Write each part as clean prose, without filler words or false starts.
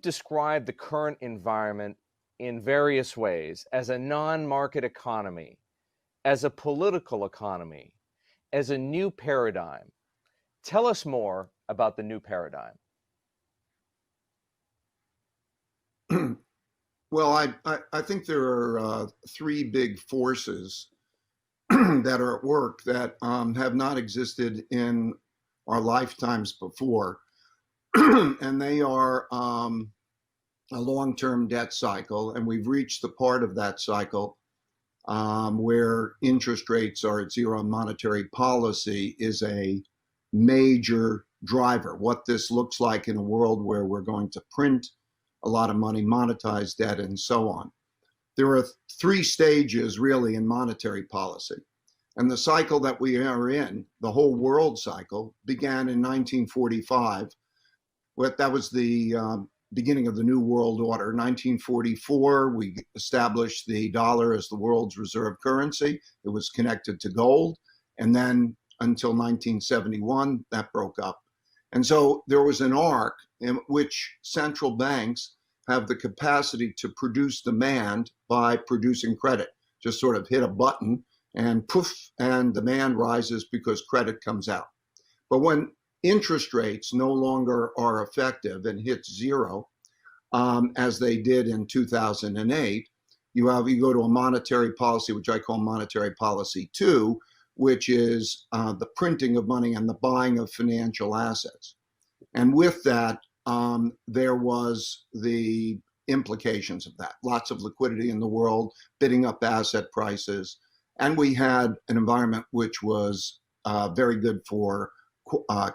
described the current environment in various ways as a non-market economy, as a political economy, as a new paradigm. Tell us more about the new paradigm. Well, I think there are three big forces that are at work that have not existed in our lifetimes before. And they are a long-term debt cycle. And we've reached the part of that cycle where interest rates are at zero and monetary policy is a major driver. What this looks like in a world where we're going to print a lot of money, monetize debt, and so on. There are three stages really in monetary policy. And the cycle that we are in, the whole world cycle, began in 1945. That was the beginning of the New World Order. 1944, we established the dollar as the world's reserve currency. It was connected to gold. And then until 1971, that broke up. And so there was an arc in which central banks have the capacity to produce demand by producing credit. Just sort of hit a button and poof, and demand rises because credit comes out. But when interest rates no longer are effective and hit zero, as they did in 2008, you go to a monetary policy, which I call monetary policy 2, which is the printing of money and the buying of financial assets. And with that, there was the implications of that. Lots of liquidity in the world, bidding up asset prices. And we had an environment which was very good for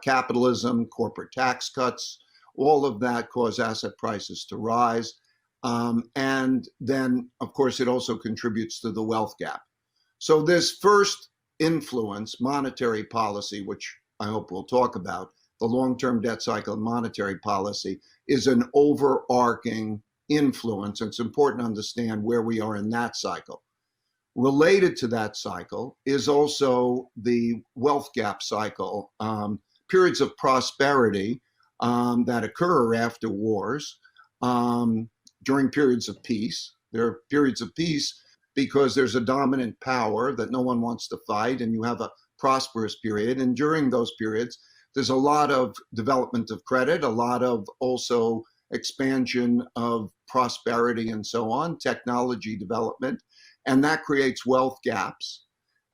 capitalism, corporate tax cuts. All of that caused asset prices to rise. And then, of course, it also contributes to the wealth gap. So this first influence, monetary policy, which I hope we'll talk about, the long-term debt cycle and monetary policy, is an overarching influence. It's important to understand where we are in that cycle. Related to that cycle is also the wealth gap cycle, periods of prosperity that occur after wars, during periods of peace. There are periods of peace because there's a dominant power that no one wants to fight, and you have a prosperous period. And during those periods, there's a lot of development of credit, a lot of also expansion of prosperity and so on, technology development, and that creates wealth gaps.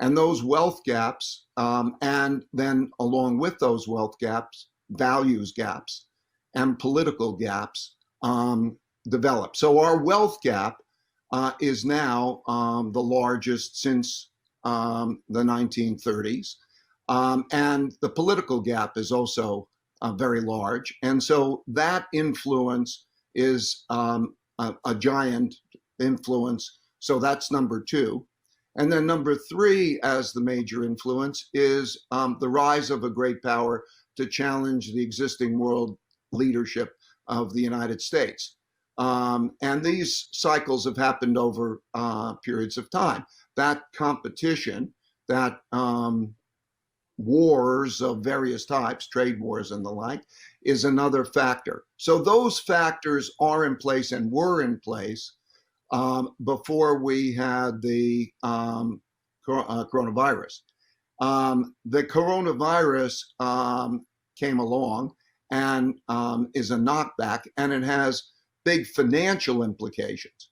And those wealth gaps, and then along with those wealth gaps, values gaps and political gaps develop. So our wealth gap is now the largest since the 1930s. And the political gap is also very large. And so that influence is a giant influence. So that's number two. And then number three, as the major influence, is the rise of a great power to challenge the existing world leadership of the United States. And these cycles have happened over periods of time. That competition, that wars of various types, trade wars and the like, is another factor. So those factors are in place and were in place before we had the coronavirus. The coronavirus came along and is a knockback, and it has big financial implications.